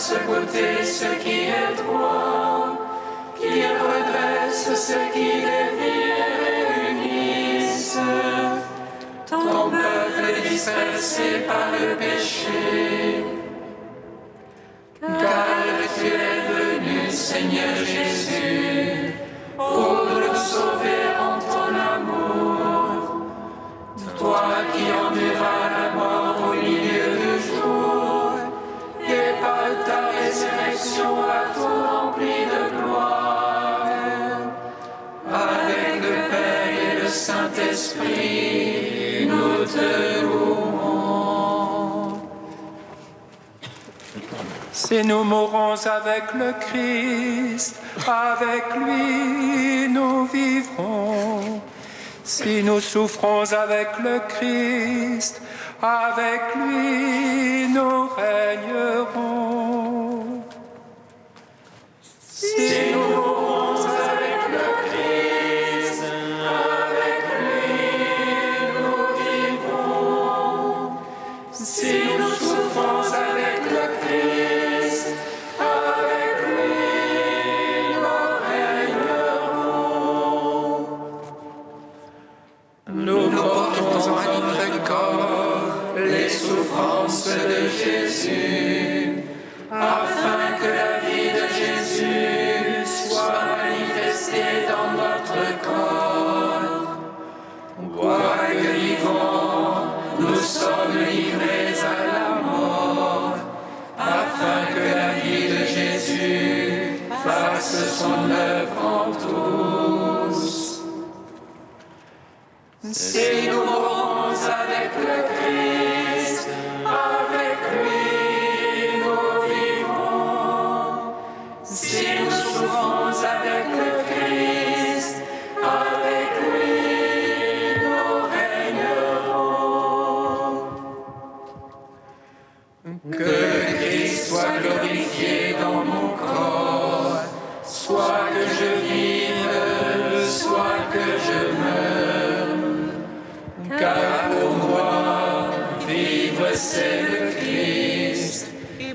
fasse goûter ce qui est droit, qu'il redresse ce qui dévie et réunisse ton peuple dispersé par le péché. Car tu es venu, Seigneur Jésus, pour nous sauver en ton amour. Toi qui enduras la mort au milieu du jour, et par ta résurrection à tout rempli de gloire. Avec le Père et le Saint-Esprit, nous te louons. Si nous mourons avec le Christ, avec lui nous vivrons. Si nous souffrons avec le Christ, avec lui nous régnerons. Si nous mourons avec le Christ, avec lui nous vivrons. Si nous souffrons avec le Christ, avec lui nous régnerons. Nous portons en notre corps les souffrances de Jésus, afin que la vie de Jésus soit manifestée dans notre corps. Quoique vivants, nous sommes livrés à la mort, afin que la vie de Jésus fasse son œuvre en tous. Si nous mourons avec le Christ, avec lui nous vivrons. Si nous souffrons avec le Christ, avec lui nous régnerons. Que le Christ soit glorifié dans mon corps, soit que je vive, soit que je meure. Car pour moi, vivre c'est le Christ,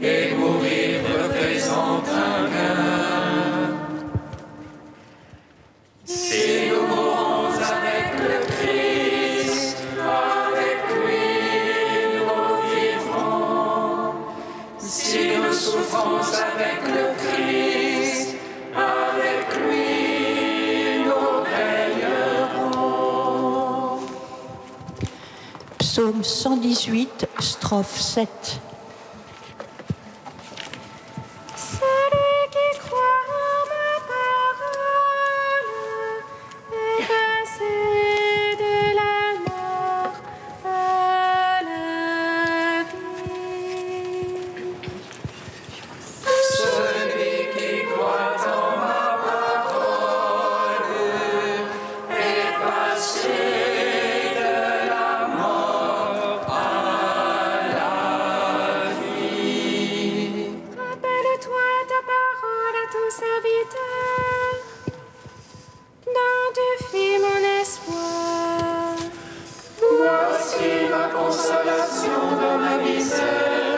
et mourir représente un gain. Si nous mourons avec le Christ, avec lui nous vivrons. Si nous souffrons avec le Christ, avec lui nous régnerons. Psaume 118, strophe 7. Celui qui croit en ma parole est passé de la mort à la vie. Celui qui croit en ma parole est passé de la mort à la vie. Rappelle-toi ta parole à ton serviteur, dont tu fis mon espoir. Voici ma consolation dans ma misère.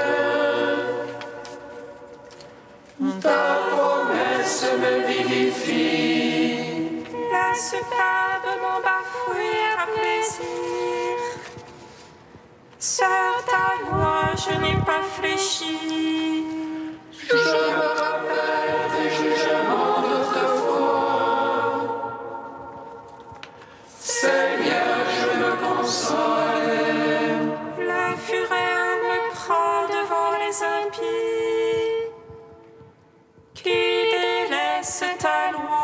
Ta promesse me vivifie. Laisse pas de mon bafoué à plaisir. Sur ta loi, je n'ai pas fléchi. Je me rappelle des jugements d'autrefois. Seigneur, je me console. La fureur me prend devant les impies, qui délaissent ta loi.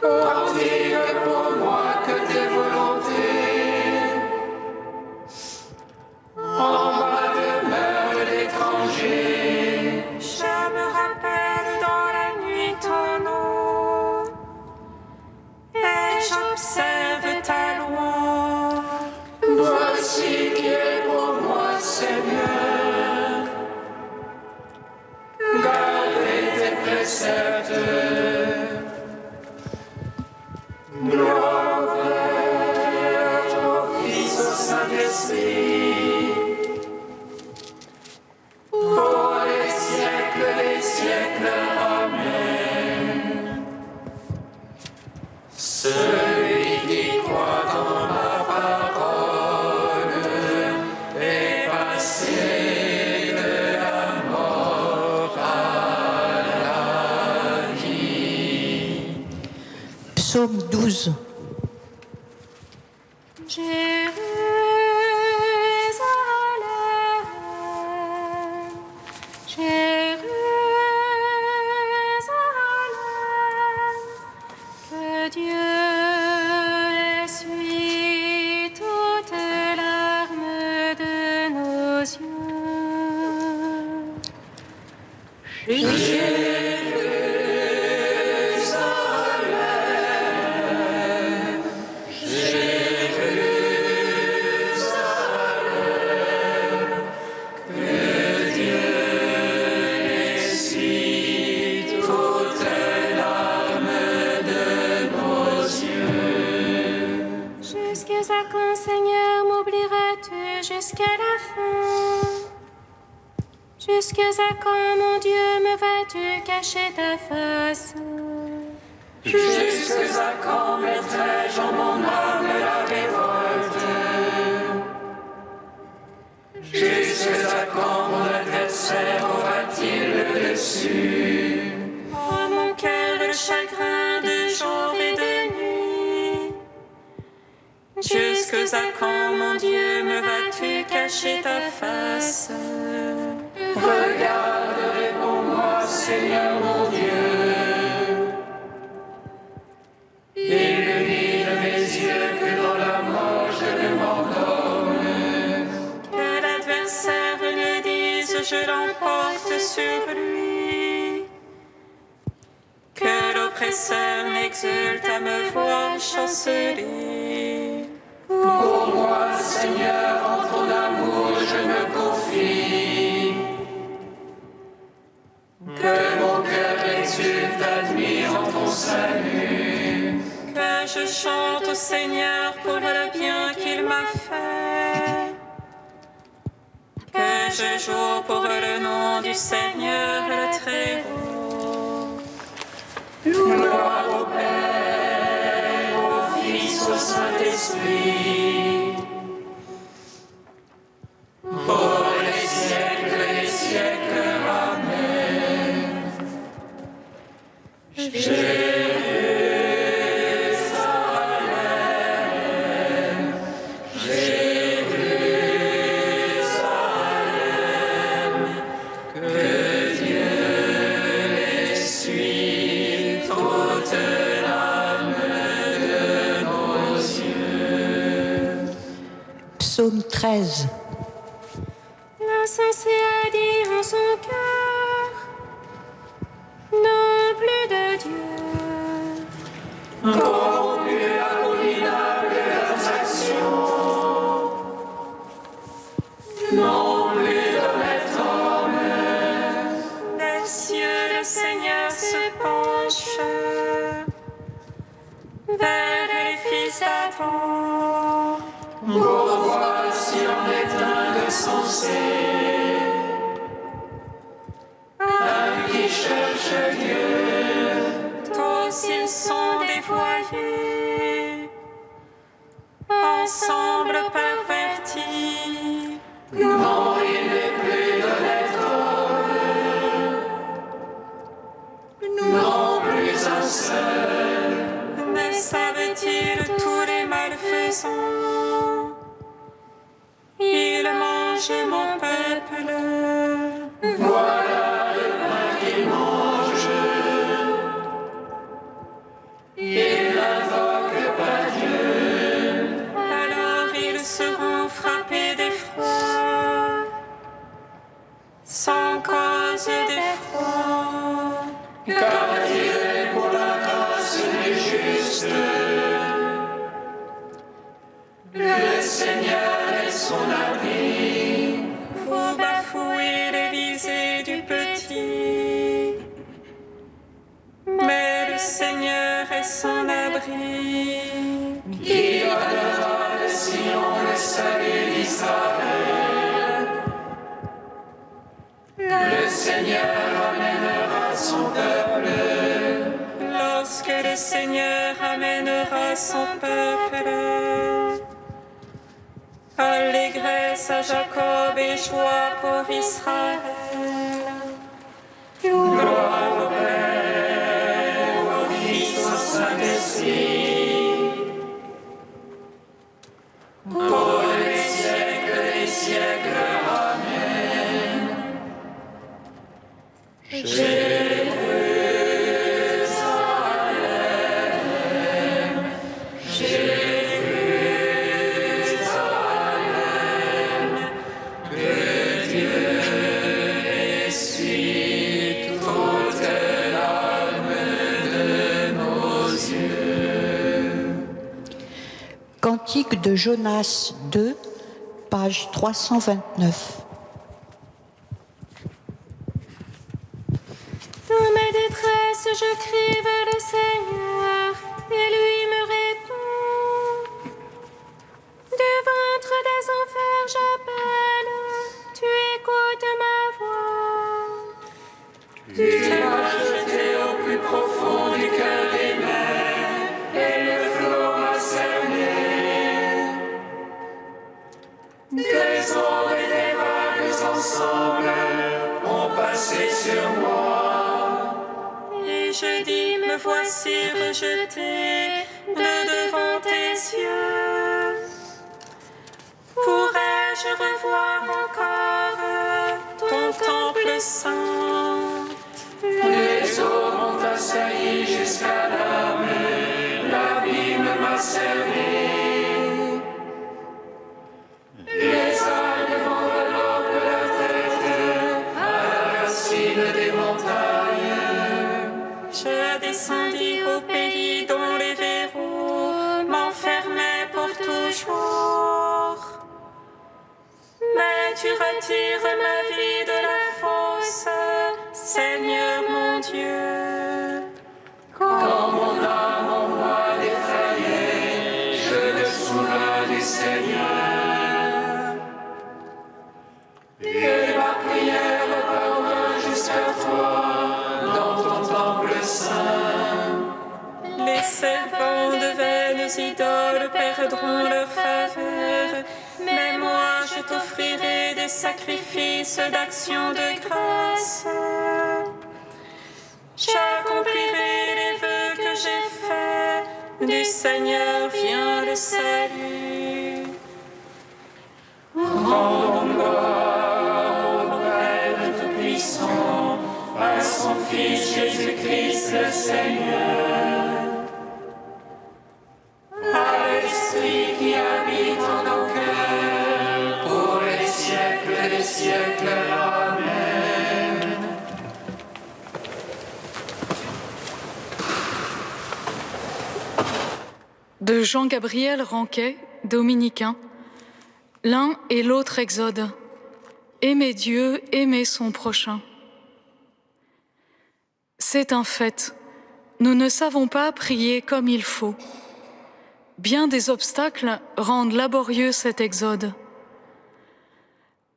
Ordonne pour moi que tes volontés. En ma demeure l'étranger. Je me rappelle dans la nuit ton nom, et j'observe ta loi. Voici qui est pour moi, Seigneur. Gardez tes préceptes. Gloire au Fils, au Saint-Esprit, pour les siècles. Psaume 12. Jérusalem, Jérusalem, que Dieu essuie toutes larmes de nos yeux. Jusqu'à quand, Seigneur, m'oublieras-tu jusqu'à la fin? Jusqu'à quand, mon Dieu, me vas-tu cacher ta face? Jusqu'à quand mettrai-je en mon âme la révolte? Jusqu'à quand mon adversaire aura-t-il le dessus? Oh, mon cœur, le chagrin de jour et de nuit. Jusqu'à quand, mon Dieu, me vas-tu cacher ta face? Regarde, réponds-moi, Seigneur mon Dieu. Illumine mes yeux que dans la mort je ne m'endorme. Que l'adversaire ne dise je l'emporte sur lui. Que l'oppresseur n'exulte à me voir chanceler. Pour moi, Seigneur, en ton amour je me confie. Que mon cœur exulte, admire en ton salut. Que je chante au Seigneur pour le bien qu'il m'a fait. Que je joue pour le nom du Seigneur le Très-Haut. Gloire au Père, au Fils, au Saint-Esprit. Pour les siècles des siècles. Amen. Jérusalem, Jérusalem, que Dieu essuie toute larme de nos yeux. Psaume 13. L'insensé a dit en son cœur, non plus de Dieu. Corrompu, abominable leurs actions, non plus d'honnête homme. Des cieux, le Seigneur se penche vers les fils d'Adam. Pour voir s'il en est un de sensé, un qui cherche Dieu. Tous ils sont dévoyés, ensemble pervertis. Non, il n'est plus d'honnête homme, non plus un seul. Ne savent-ils tous les malfaisants? Ils mangent mon peuple. Voilà le pain qu'il mange. Il n'invoque pas Dieu. Alors ils seront frappés d'effroi, sans cause d'effroi. Car Dieu est pour la grâce des justes. Le Seigneur est son abri. Vous bafouez les visées du petit, mais le Seigneur est son abri. Qui donnera de Sion le salut d'Israël. Le Seigneur amènera son peuple. Lorsque le Seigneur amènera son peuple, allégresse à Jacob et joie pour Israël. Gloire au Père, au Fils, au Saint-Esprit. Cantique de Jonas 2, page 329. Dans ma détresse, je crie vers le Seigneur, et lui me répond. Du ventre des enfers, j'appelle, tu écoutes ma voix. Tu m'as jeté au plus profond du cœur des mers, et le flot m'a cerné. Des ondes et des vagues ensemble ont passé sur moi. Et je dis, me voici rejeté de devant tes yeux. Pourrais-je revoir encore ton temple saint? Les eaux m'ont assailli jusqu'à l'âme, l'abîme m'a cerné. Les algues m'enveloppent la tête à la racine des montagnes. Je descendis au pays dont les verrous m'enfermaient pour toujours. Mais tu retires ma vie de la fosse, Seigneur mon Dieu. Quand mon âme en moi défaillait, je me souvins du Seigneur. Et ma prière parvint jusqu'à toi dans ton temple saint. Les servants de vaines idoles perdront leur faveur, mais moi je t'offrirai des sacrifices d'action de grâce. J'accomplirai les vœux que j'ai faits, du Seigneur vient le salut. Rendons gloire au Père Tout-Puissant, à son Fils Jésus-Christ le Seigneur, à l'Esprit qui habite en nos cœurs, pour les siècles des siècles. Amen. De Jean-Gabriel Ranquet, dominicain, l'un et l'autre exode. Aimer Dieu, aimer son prochain. C'est un fait, nous ne savons pas prier comme il faut. Bien des obstacles rendent laborieux cet exode.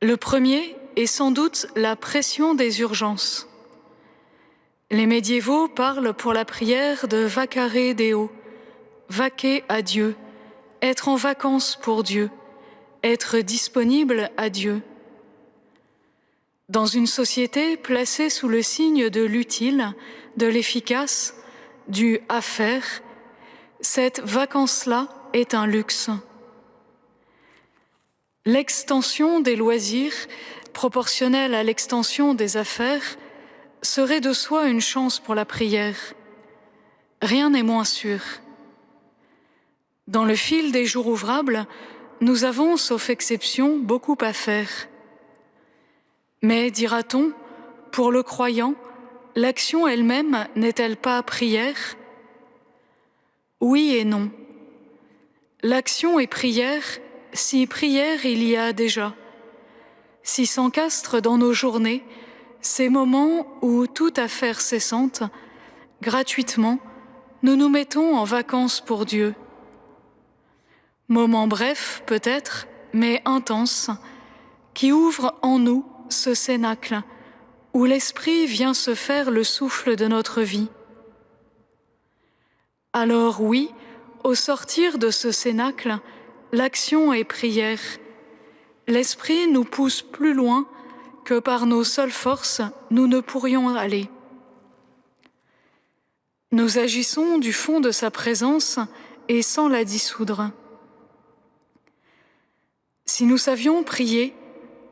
Le premier est sans doute la pression des urgences. Les médiévaux parlent pour la prière de vacare Deo, vaquer à Dieu, être en vacances pour Dieu, être disponible à Dieu. Dans une société placée sous le signe de l'utile, de l'efficace, du à faire, cette vacance-là est un luxe. L'extension des loisirs, proportionnelle à l'extension des affaires, serait de soi une chance pour la prière. Rien n'est moins sûr. Dans le fil des jours ouvrables, nous avons, sauf exception, beaucoup à faire. Mais, dira-t-on, pour le croyant, l'action elle-même n'est-elle pas prière? Oui et non. L'action est prière si prière il y a déjà, si s'encastrent dans nos journées ces moments où, toute affaire cessante, gratuitement, nous nous mettons en vacances pour Dieu. Moments brefs peut-être, mais intenses, qui ouvrent en nous ce cénacle où l'Esprit vient se faire le souffle de notre vie. Alors oui, au sortir de ce cénacle, l'action est prière. L'Esprit nous pousse plus loin que par nos seules forces nous ne pourrions aller. Nous agissons du fond de sa présence et sans la dissoudre. Si nous savions prier,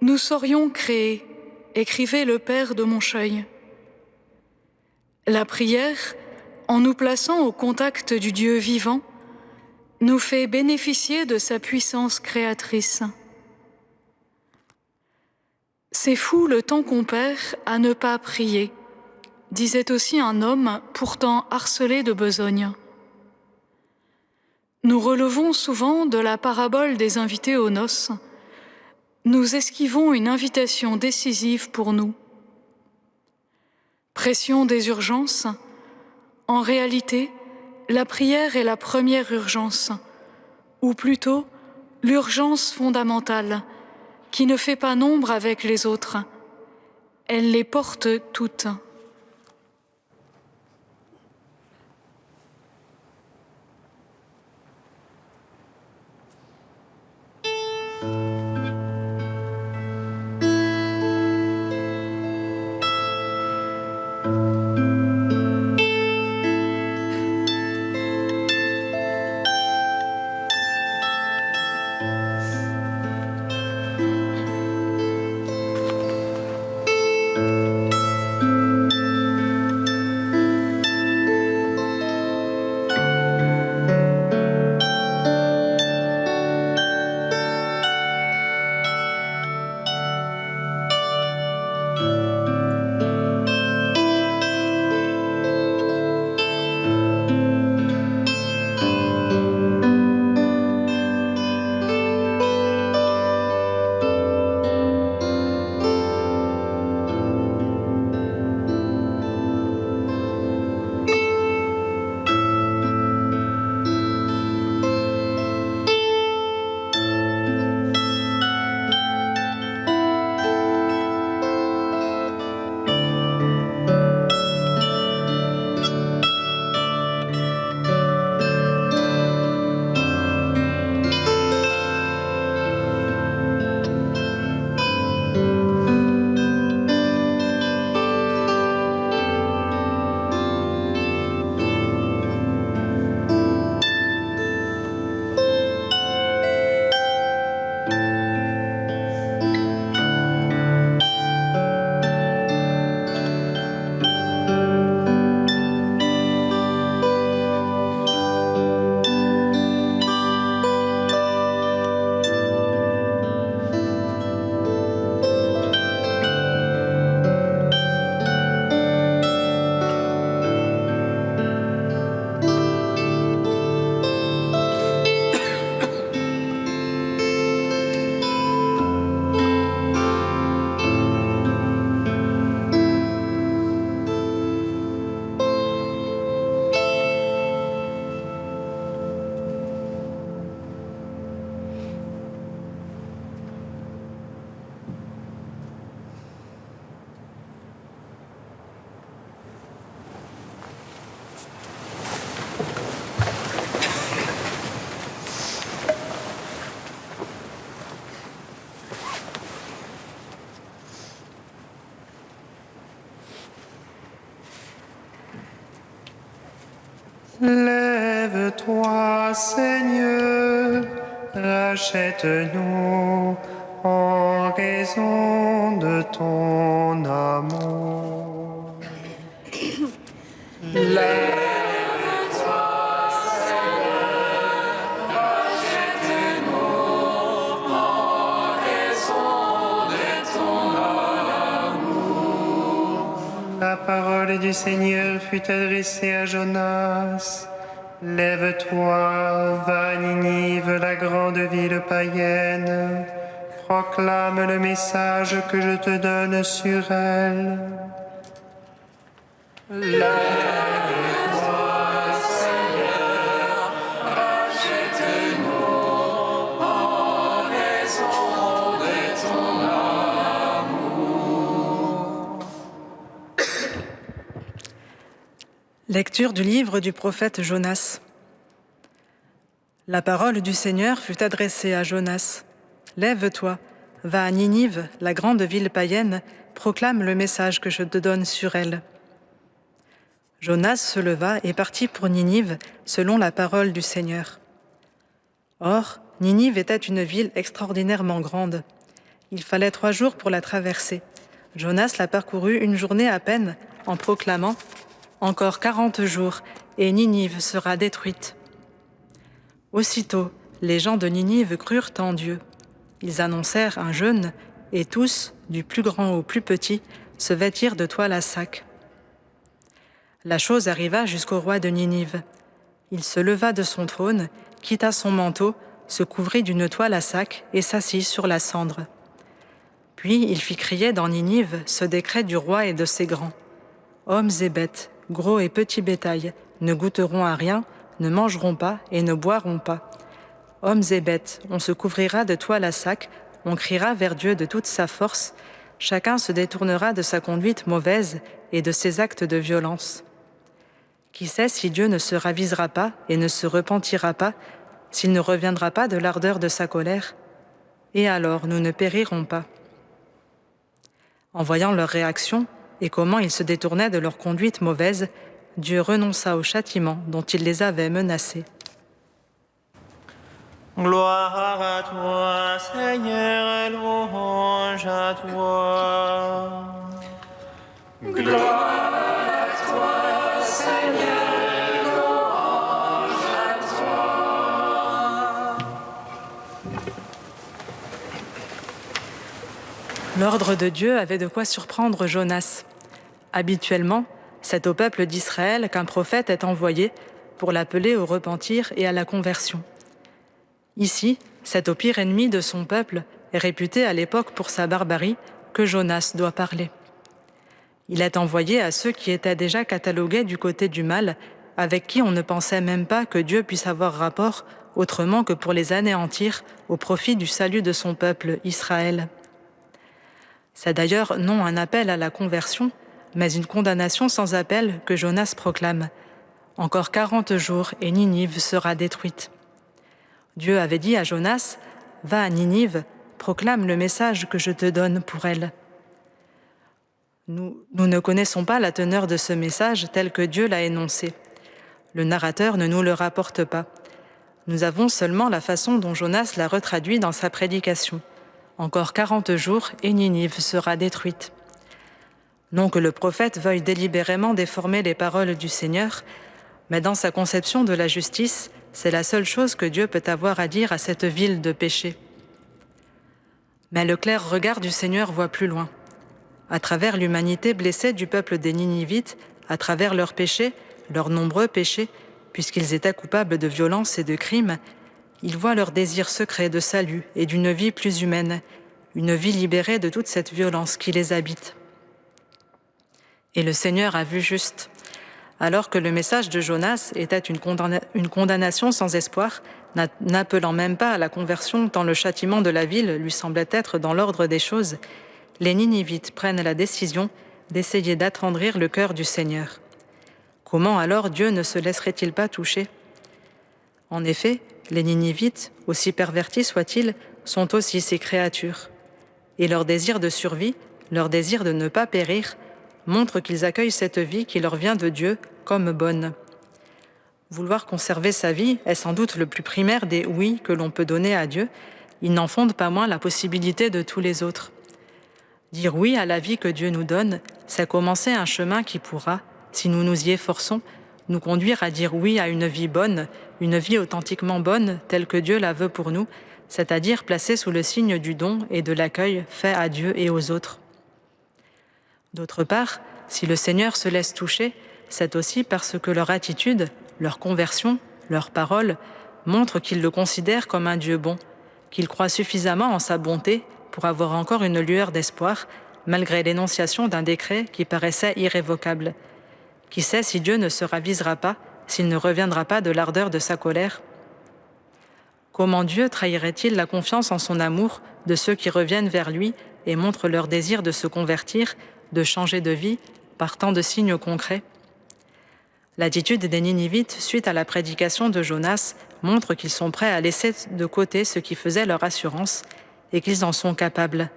nous saurions créer, écrivait le père de Moncheuil. La prière, en nous plaçant au contact du Dieu vivant, nous fait bénéficier de sa puissance créatrice. C'est fou le temps qu'on perd à ne pas prier, disait aussi un homme pourtant harcelé de besogne. Nous relevons souvent de la parabole des invités aux noces. Nous esquivons une invitation décisive pour nous. Pression des urgences. En réalité, la prière est la première urgence, ou plutôt l'urgence fondamentale, qui ne fait pas nombre avec les autres. Elle les porte toutes. Lève-toi, Seigneur, rachète-nous en raison de ton amour. Lève-toi, Seigneur, rachète-nous en raison de ton amour. La parole du Seigneur fut adressée à Jonas. Lève-toi, va à Ninive, la grande ville païenne. Proclame le message que je te donne sur elle. Lève-toi, Seigneur, rachète-nous en raison de ton amour. Lecture du livre du prophète Jonas. La parole du Seigneur fut adressée à Jonas. Lève-toi, va à Ninive, la grande ville païenne, proclame le message que je te donne sur elle. Jonas se leva et partit pour Ninive, selon la parole du Seigneur. Or, Ninive était une ville extraordinairement grande. Il fallait 3 jours pour la traverser. Jonas la parcourut une journée à peine, en proclamant Encore 40 jours, et Ninive sera détruite. » Aussitôt, les gens de Ninive crurent en Dieu. Ils annoncèrent un jeûne, et tous, du plus grand au plus petit, se vêtirent de toile à sac. La chose arriva jusqu'au roi de Ninive. Il se leva de son trône, quitta son manteau, se couvrit d'une toile à sac et s'assit sur la cendre. Puis il fit crier dans Ninive ce décret du roi et de ses grands. Hommes et bêtes, gros et petits bétail, ne goûteront à rien, ne mangeront pas et ne boiront pas. Hommes et bêtes, on se couvrira de toile à sac, on criera vers Dieu de toute sa force, chacun se détournera de sa conduite mauvaise et de ses actes de violence. Qui sait si Dieu ne se ravisera pas et ne se repentira pas, s'il ne reviendra pas de l'ardeur de sa colère? Et alors nous ne périrons pas. En voyant leur réaction et comment ils se détournaient de leur conduite mauvaise, Dieu renonça au châtiment dont il les avait menacés. Gloire à toi, Seigneur, louange à toi. Gloire à toi, Seigneur, louange à toi. L'ordre de Dieu avait de quoi surprendre Jonas. Habituellement, c'est au peuple d'Israël qu'un prophète est envoyé pour l'appeler au repentir et à la conversion. Ici, c'est au pire ennemi de son peuple, et réputé à l'époque pour sa barbarie, que Jonas doit parler. Il est envoyé à ceux qui étaient déjà catalogués du côté du mal, avec qui on ne pensait même pas que Dieu puisse avoir rapport autrement que pour les anéantir au profit du salut de son peuple, Israël. C'est d'ailleurs non un appel à la conversion, mais une condamnation sans appel que Jonas proclame. Encore 40 jours et Ninive sera détruite. Dieu avait dit à Jonas, « Va à Ninive, proclame le message que je te donne pour elle. » Nous ne connaissons pas la teneur de ce message tel que Dieu l'a énoncé. Le narrateur ne nous le rapporte pas. Nous avons seulement la façon dont Jonas l'a retraduit dans sa prédication. Encore 40 jours et Ninive sera détruite. Non que le prophète veuille délibérément déformer les paroles du Seigneur, mais dans sa conception de la justice, c'est la seule chose que Dieu peut avoir à dire à cette ville de péché. Mais le clair regard du Seigneur voit plus loin. À travers l'humanité blessée du peuple des Ninivites, à travers leurs péchés, leurs nombreux péchés, puisqu'ils étaient coupables de violences et de crimes, il voit leur désir secret de salut et d'une vie plus humaine, une vie libérée de toute cette violence qui les habite. Et le Seigneur a vu juste. Alors que le message de Jonas était une condamnation sans espoir, n'appelant même pas à la conversion tant le châtiment de la ville lui semblait être dans l'ordre des choses, les Ninivites prennent la décision d'essayer d'attendrir le cœur du Seigneur. Comment alors Dieu ne se laisserait-il pas toucher? En effet, les Ninivites, aussi pervertis soient-ils, sont aussi ses créatures. Et leur désir de survie, leur désir de ne pas périr, montre qu'ils accueillent cette vie qui leur vient de Dieu comme bonne. Vouloir conserver sa vie est sans doute le plus primaire des oui que l'on peut donner à Dieu. Il n'en fonde pas moins la possibilité de tous les autres. Dire oui à la vie que Dieu nous donne, c'est commencer un chemin qui pourra, si nous nous y efforçons, nous conduire à dire oui à une vie bonne, une vie authentiquement bonne telle que Dieu la veut pour nous, c'est-à-dire placée sous le signe du don et de l'accueil fait à Dieu et aux autres. D'autre part, si le Seigneur se laisse toucher, c'est aussi parce que leur attitude, leur conversion, leurs paroles montrent qu'ils le considèrent comme un Dieu bon, qu'ils croient suffisamment en sa bonté pour avoir encore une lueur d'espoir, malgré l'énonciation d'un décret qui paraissait irrévocable. Qui sait si Dieu ne se ravisera pas, s'il ne reviendra pas de l'ardeur de sa colère? Comment Dieu trahirait-il la confiance en son amour de ceux qui reviennent vers lui et montrent leur désir de se convertir, de changer de vie, par tant de signes concrets? L'attitude des Ninivites suite à la prédication de Jonas montre qu'ils sont prêts à laisser de côté ce qui faisait leur assurance et qu'ils en sont capables.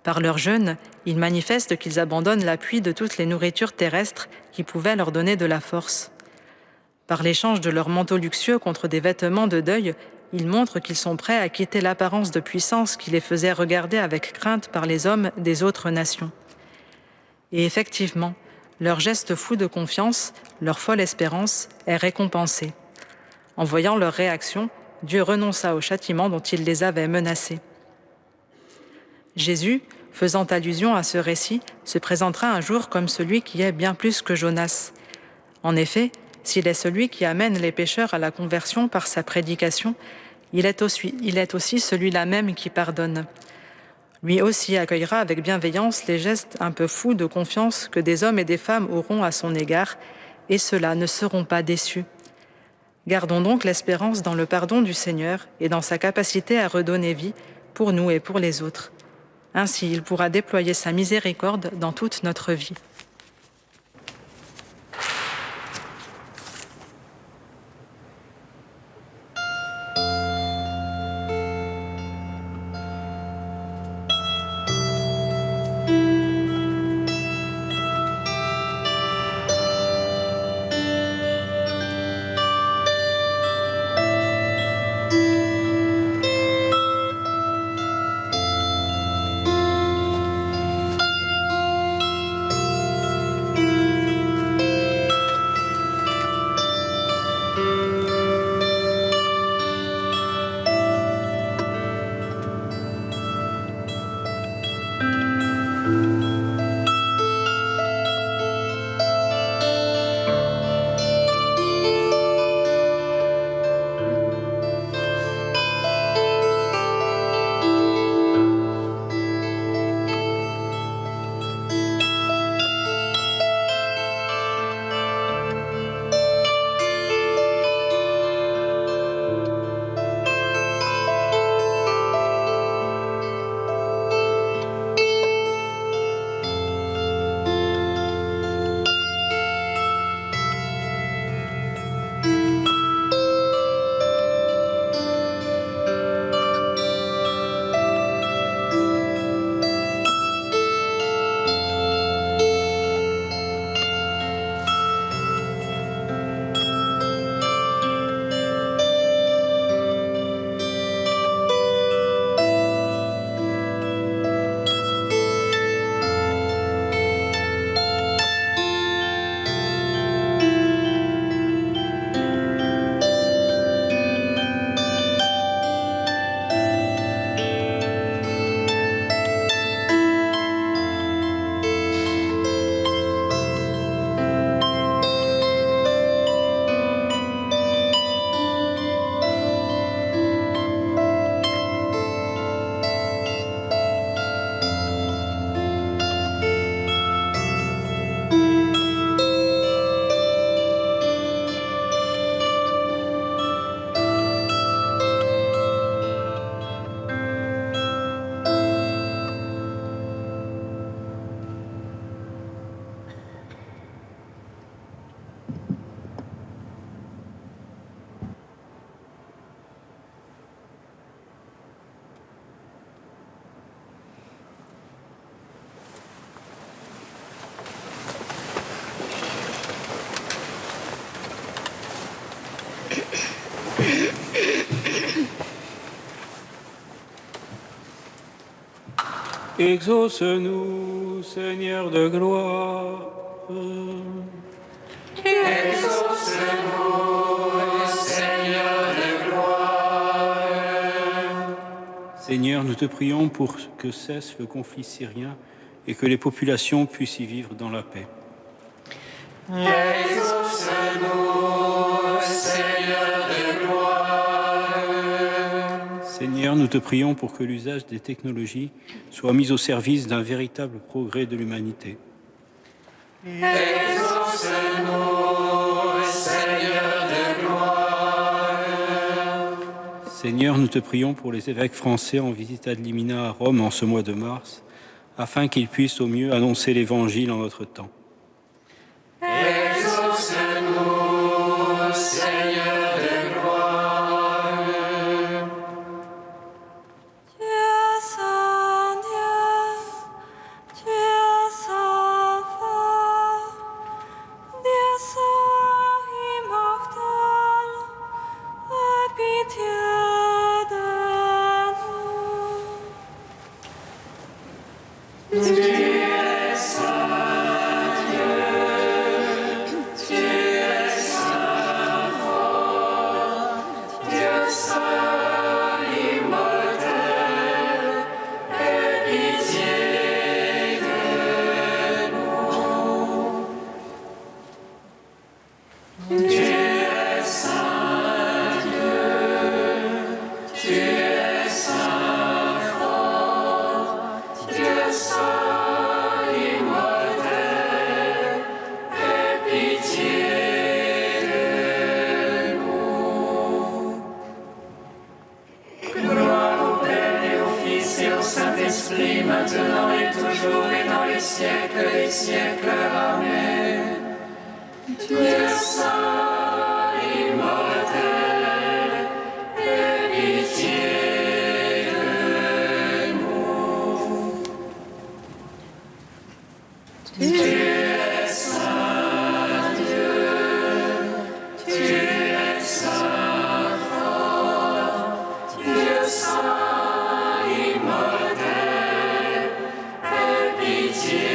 Par leur jeûne, ils manifestent qu'ils abandonnent l'appui de toutes les nourritures terrestres qui pouvaient leur donner de la force. Par l'échange de leurs manteaux luxueux contre des vêtements de deuil, ils montrent qu'ils sont prêts à quitter l'apparence de puissance qui les faisait regarder avec crainte par les hommes des autres nations. Et effectivement, Leur geste fou de confiance, leur folle espérance est récompensée. En voyant leur réaction, Dieu renonça au châtiment dont il les avait menacés. Jésus, faisant allusion à ce récit, se présentera un jour comme celui qui est bien plus que Jonas. En effet, s'il est celui qui amène les pécheurs à la conversion par sa prédication, il est aussi celui-là même qui pardonne. Lui aussi accueillera avec bienveillance les gestes un peu fous de confiance que des hommes et des femmes auront à son égard, et ceux-là ne seront pas déçus. Gardons donc l'espérance dans le pardon du Seigneur et dans sa capacité à redonner vie pour nous et pour les autres. Ainsi, il pourra déployer sa miséricorde dans toute notre vie. Exauce-nous, Seigneur de gloire. Exauce-nous, Seigneur de gloire. Seigneur, nous te prions pour que cesse le conflit syrien et que les populations puissent y vivre dans la paix. Exauce-nous, Seigneur de gloire. Seigneur, nous te prions pour que l'usage des technologies soit mis au service d'un véritable progrès de l'humanité. Exauce-nous, Seigneur de gloire. Seigneur, nous te prions pour les évêques français en visite ad limina à Rome en ce mois de mars, afin qu'ils puissent au mieux annoncer l'Évangile en notre temps. Exauce-nous, Seigneur de gloire. Tu es saint Dieu, tu es saint fort, Dieu saint immortel, aie pitié de nous. Tu es saint Dieu. Tu es saint Dieu, tu es saint fort, Dieu saint immortel, aie pitié de nous. Gloire au Père et au Fils et au Saint-Esprit, maintenant et toujours et dans les siècles des siècles. Amen. Dieu saint immortel, aie pitié de nous. Tu es saint Dieu, tu es saint fort, Dieu saint immortel, aie pitié.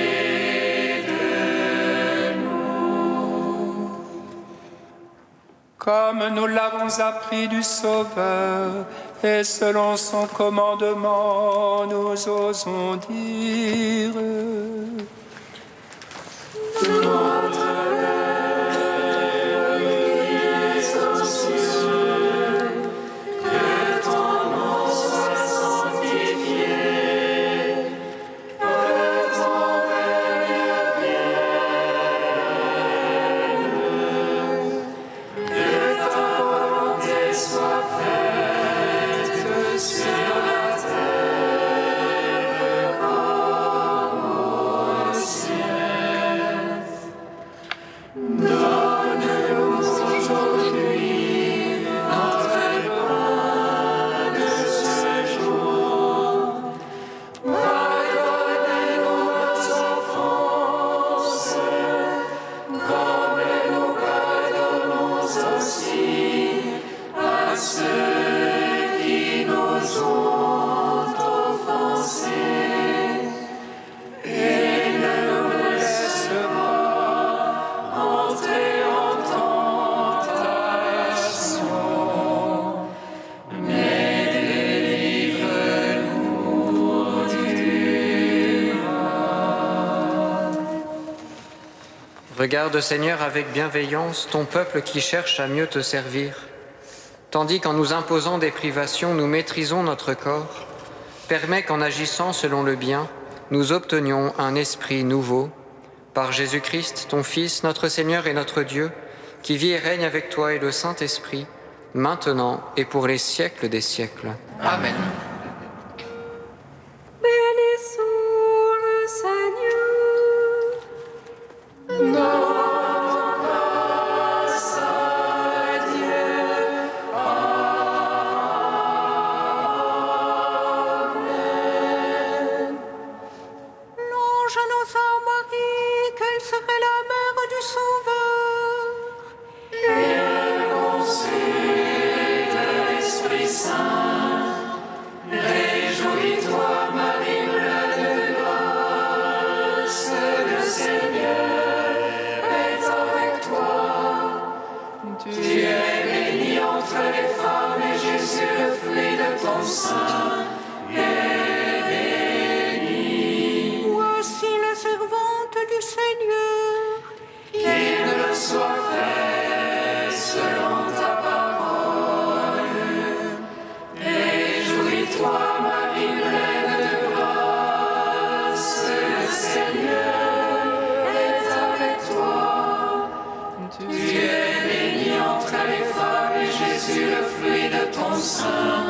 Comme nous l'avons appris du Sauveur, et selon son commandement, nous osons dire: Notre Père, qui es aux cieux, que ton nom soit sanctifié, que ton règne vienne, que ta volonté soit faite sur la terre comme au ciel. Donne-nous aujourd'hui notre pain de ce jour. Pardonne-nous nos offenses, comme nous pardonnons aussi à ceux qui nous ont offensés. Et ne nous laisse pas entrer en tentation, mais délivre-nous du mal. Regarde, Seigneur, avec bienveillance ton peuple qui cherche à mieux te servir. Tandis qu'en nous imposant des privations, nous maîtrisons notre corps, permets qu'en agissant selon le bien, nous obtenions un esprit nouveau. Par Jésus-Christ, ton Fils, notre Seigneur et notre Dieu, qui vit et règne avec toi et le Saint-Esprit, maintenant et pour les siècles des siècles. Amen. Bénissons le Seigneur. Grâce à Dieu. Amen. L'ange annonça à Marie qu'elle serait la mère du Sauveur. Et conçue de l'Esprit Saint, réjouis-toi, Marie, pleine de grâce, le Seigneur est avec toi. Tu es bénie entre les femmes, et Jésus, le fruit de ton sein, est béni. Voici la servante du Seigneur. Qu'il me soit fait selon ta parole. Réjouis-toi, Marie, pleine de grâce, le Seigneur est avec toi. Tu es bénie entre les femmes, et Jésus, le fruit de ton sein,